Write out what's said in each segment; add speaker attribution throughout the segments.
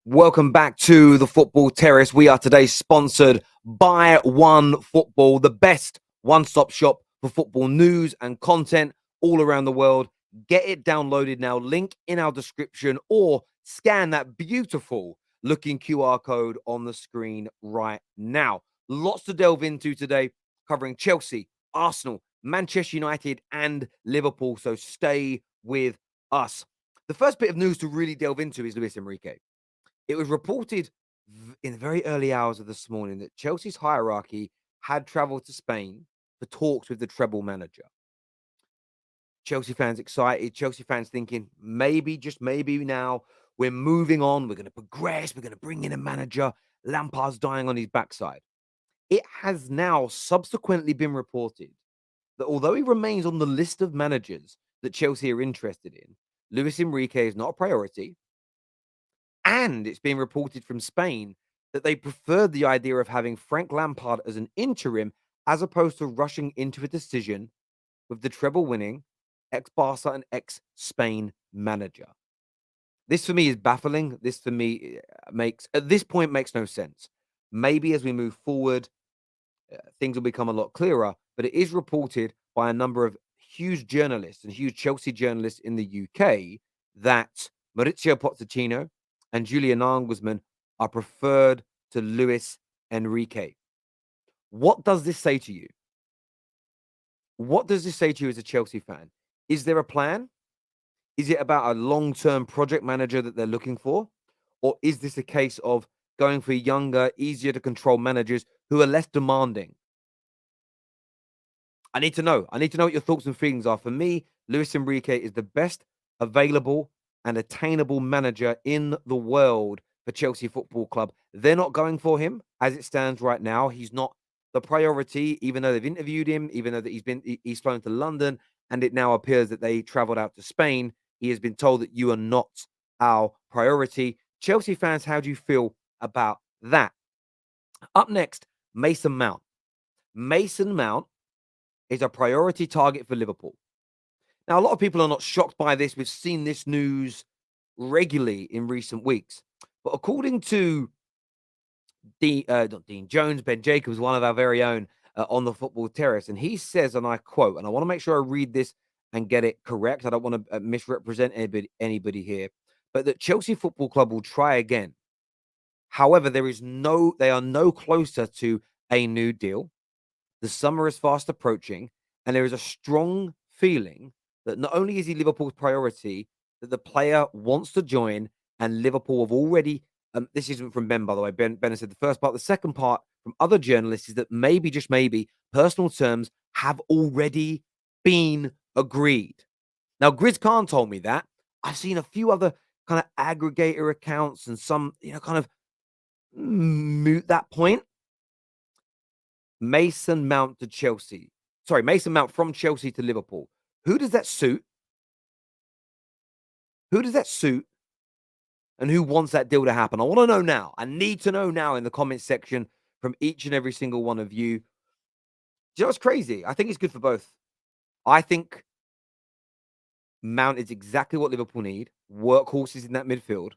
Speaker 1: Welcome back to the Football Terrace. We are today sponsored by One Football, the best one-stop shop for football news and content all around the world. Get it downloaded now. Link in our description or scan that beautiful looking QR code on the screen right now. Lots to delve into today, covering Chelsea, Arsenal, Manchester United, and Liverpool. So stay with us. The first bit of news to really delve into is Luis Enrique. It was reported in the very early hours of this morning that Chelsea's hierarchy had traveled to Spain for talks with the treble manager. Chelsea fans excited, Chelsea fans thinking maybe, just maybe now we're moving on, we're going to progress, we're going to bring in a manager. Lampard's dying on his backside. It has now subsequently been reported that although he remains on the list of managers that Chelsea are interested in, Luis Enrique is not a priority. And it's being reported from Spain that they preferred the idea of having Frank Lampard as an interim as opposed to rushing into a decision with the treble winning ex Barca and ex Spain manager. This for me is baffling. This for me makes, at this point, makes no sense. Maybe as we move forward, things will become a lot clearer, but it is reported by a number of huge journalists and huge Chelsea journalists in the UK that Maurizio Pochettino and Julian Nagelsmann are preferred to Luis Enrique. What does this say to you? What does this say to you as a Chelsea fan? Is there a plan? Is it about a long-term project manager that they're looking for? Or is this a case of going for younger, easier to control managers who are less demanding? I need to know. I need to know what your thoughts and feelings are. For me, Luis Enrique is the best available and attainable manager in the world for Chelsea Football Club. They're not going for him as it stands right now. He's not the priority, even though they've interviewed him, even though that he's flown to London, and it now appears that they traveled out to Spain. He has been told that you are not our priority. Chelsea fans, how do you feel about that? Up next, Mason Mount. Mason Mount is a priority target for Liverpool. Now, a lot of people are not shocked by this. We've seen this news regularly in recent weeks. But according to not Dean Jones, Ben Jacobs, one of our very own on the Football Terrace, and he says, and I quote, and I want to make sure I read this and get it correct. I don't want to misrepresent anybody here, but that Chelsea Football Club will try again. However, they are no closer to a new deal. The summer is fast approaching, and there is a strong feeling that not only is he Liverpool's priority, that the player wants to join, and Liverpool have already. This isn't from Ben, by the way. Ben has said the first part. The second part from other journalists is that maybe, just maybe, personal terms have already been agreed. Now, Grizz Khan told me that. I've seen a few other kind of aggregator accounts and some, kind of moot that point. Mason Mount to Chelsea. Sorry, Mason Mount from Chelsea to Liverpool. Who does that suit? Who does that suit? And who wants that deal to happen? I want to know now. I need to know now in the comment section from each and every single one of you. Do you know what's crazy? I think it's good for both. I think Mount is exactly what Liverpool need. Workhorses in that midfield.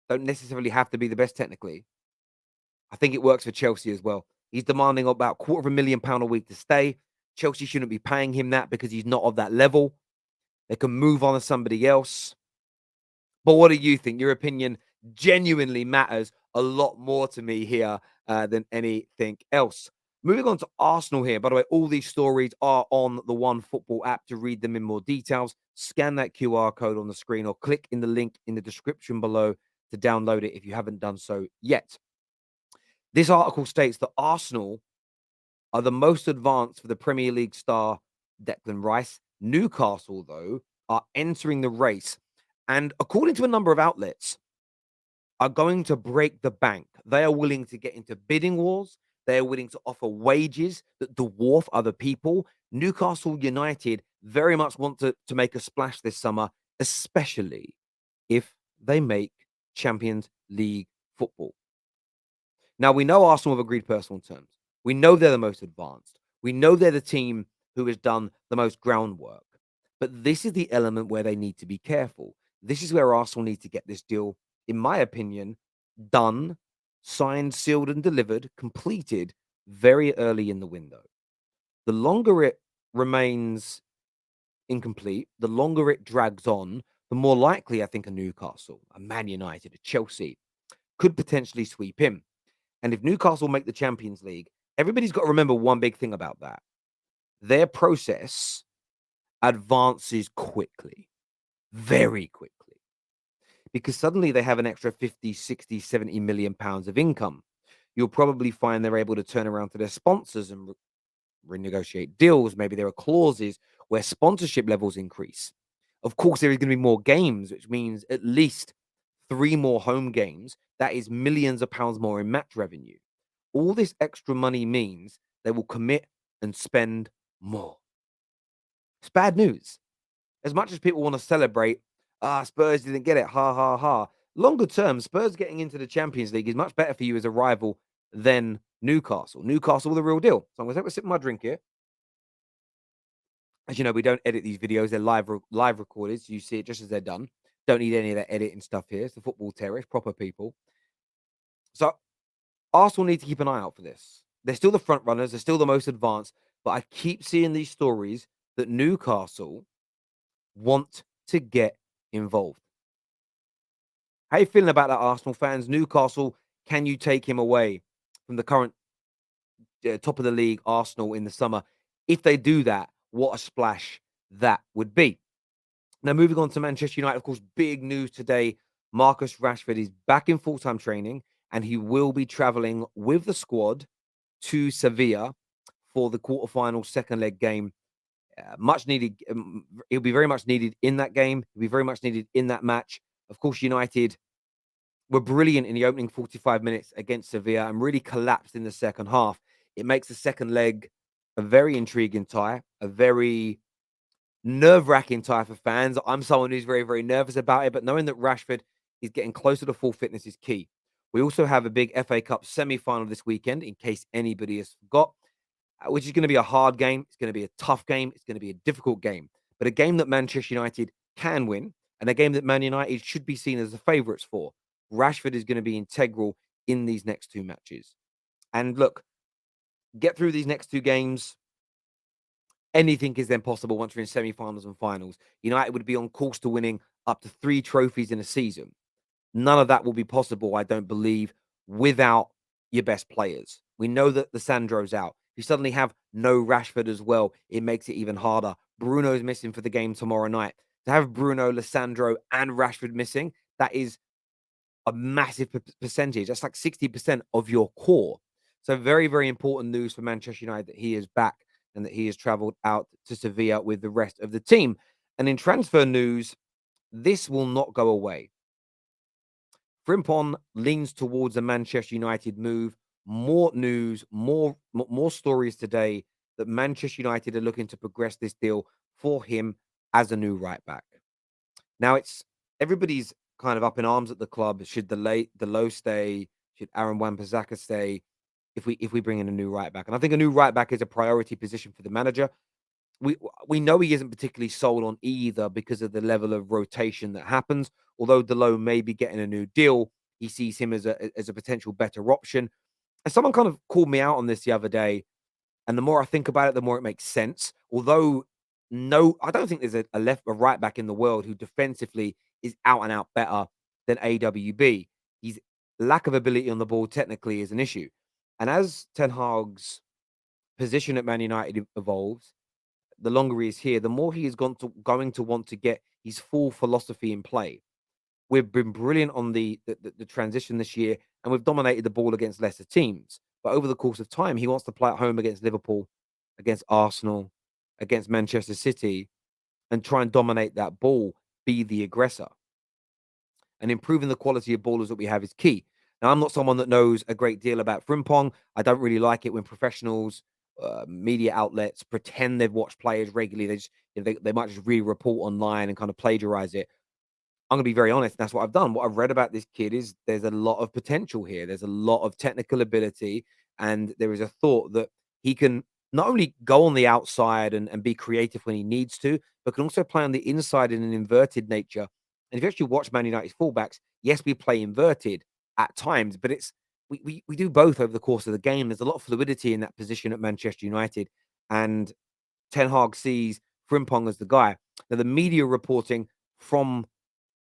Speaker 1: Don't necessarily have to be the best technically. I think it works for Chelsea as well. He's demanding about £250,000 a week to stay. Chelsea shouldn't be paying him that because he's not of that level. They can move on to somebody else. But what do you think? Your opinion genuinely matters a lot more to me here than anything else. Moving on to Arsenal here. By the way, all these stories are on the One Football app to read them in more details. Scan that QR code on the screen or click in the link in the description below to download it if you haven't done so yet. This article states that Arsenal are the most advanced for the Premier League star Declan Rice. Newcastle, though, are entering the race. And according to a number of outlets, are going to break the bank. They are willing to get into bidding wars. They are willing to offer wages that dwarf other people. Newcastle United very much want to make a splash this summer, especially if they make Champions League football. Now, we know Arsenal have agreed personal terms. We know they're the most advanced. We know they're the team who has done the most groundwork. But this is the element where they need to be careful. This is where Arsenal need to get this deal in my opinion, done, signed, sealed, and delivered, completed very early in the window. The longer it remains incomplete, the longer it drags on, the more likely I think a Newcastle, a Man United, a Chelsea could potentially sweep him. And if Newcastle make the Champions League, everybody's got to remember one big thing about that. Their process advances quickly, very quickly, because suddenly they have an extra 50, 60, 70 million pounds of income. You'll probably find they're able to turn around to their sponsors and renegotiate deals. Maybe there are clauses where sponsorship levels increase. Of course, there is going to be more games, which means at least 3 more home games. That is millions of pounds more in match revenue. All this extra money means they will commit and spend more. It's bad news. As much as people want to celebrate, Spurs didn't get it, ha ha ha. Longer term, Spurs getting into the Champions League is much better for you as a rival than Newcastle. Newcastle, the real deal. So I'm going to take a sip of my drink here. As you know, we don't edit these videos; they're live recorded, so you see it just as they're done. Don't need any of that editing stuff here. It's the football terrace, proper people. So Arsenal need to keep an eye out for this. They're still the front runners. They're still the most advanced. But I keep seeing these stories that Newcastle want to get involved. How you feeling about that, Arsenal fans? Newcastle, can you take him away from the current top of the league, Arsenal, in the summer? If they do that, what a splash that would be. Now, moving on to Manchester United, of course, big news today. Marcus Rashford is back in full-time training, and he will be traveling with the squad to Sevilla for the quarterfinal second leg game. Much needed. He'll be very much needed in that game. He'll be very much needed in that match. Of course, United were brilliant in the opening 45 minutes against Sevilla and really collapsed in the second half. It makes the second leg a very intriguing tie, a very nerve-wracking tie for fans. I'm someone who's very, very nervous about it, but knowing that Rashford is getting closer to full fitness is key. We also have a big FA Cup semi-final this weekend, in case anybody has forgot, which is going to be a hard game. It's going to be a tough game. It's going to be a difficult game, but a game that Manchester United can win and a game that Man United should be seen as the favourites for. Rashford is going to be integral in these next 2 matches. And look, get through these next 2 games. Anything is then possible once we're in semi-finals and finals. United would be on course to winning up to 3 trophies in a season. None of that will be possible, I don't believe, without your best players. We know that the Sandro's out. You suddenly have no Rashford as well. It makes it even harder. Bruno's missing for the game tomorrow night. To have Bruno, Lissandro, and Rashford missing, that is a massive percentage. That's like 60% of your core. So very, very important news for Manchester United that he is back and that he has traveled out to Sevilla with the rest of the team. And in transfer news, this will not go away. Frimpong leans towards a Manchester United move. More news, more stories today that Manchester United are looking to progress this deal for him as a new right back. Now it's everybody's kind of up in arms at the club. Should the low stay? Should Aaron Wan-Bissaka stay? If we bring in a new right back, and I think a new right back is a priority position for the manager. We know he isn't particularly sold on either because of the level of rotation that happens. Although Delo may be getting a new deal, he sees him as a potential better option. And someone kind of called me out on this the other day, and the more I think about it, the more it makes sense. Although no, I don't think there's a right back in the world who defensively is out and out better than AWB. His lack of ability on the ball technically is an issue. And as Ten Hag's position at Man United evolves, the longer he is here, the more he is going to want to get his full philosophy in play. We've been brilliant on the transition this year, and we've dominated the ball against lesser teams. But over the course of time, he wants to play at home against Liverpool, against Arsenal, against Manchester City, and try and dominate that ball, be the aggressor. And improving the quality of ballers that we have is key. Now, I'm not someone that knows a great deal about Frimpong. I don't really like it when professionals, media outlets pretend they've watched players regularly. They might just report online and kind of plagiarize it. I'm gonna be very honest. That's what I've done. What I've read about this kid is there's a lot of potential here. There's a lot of technical ability, and there is a thought that he can not only go on the outside and be creative when he needs to, but can also play on the inside in an inverted nature And if you actually watch Man United's fullbacks, yes, we play inverted at times, but we do both over the course of the game. There's a lot of fluidity in that position at Manchester United, and Ten Hag sees Frimpong as the guy. Now, the media reporting from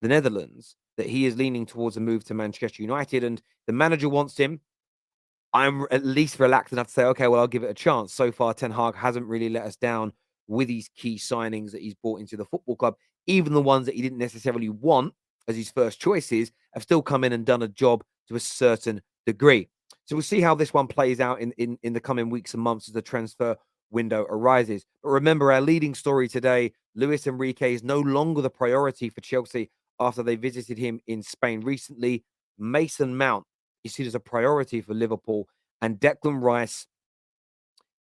Speaker 1: the Netherlands that he is leaning towards a move to Manchester United, and the manager wants him. I'm at least relaxed enough to say, okay, well, I'll give it a chance. So far, Ten Hag hasn't really let us down with these key signings that he's brought into the football club. Even the ones that he didn't necessarily want as his first choices have still come in and done a job to a certain degree. So we'll see how this one plays out in the coming weeks and months as the transfer window arises. But remember, our leading story today, Luis Enrique is no longer the priority for Chelsea after they visited him in Spain recently. Mason Mount is seen as a priority for Liverpool, and Declan Rice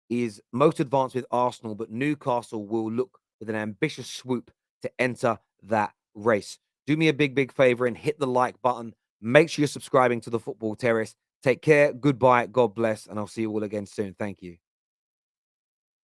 Speaker 1: is most advanced with Arsenal, but Newcastle will look with an ambitious swoop to enter that race. Do me a big favor and hit the like button. Make sure you're subscribing to the Football Terrace. Take care. Goodbye. God bless. And I'll see you all again soon. Thank you.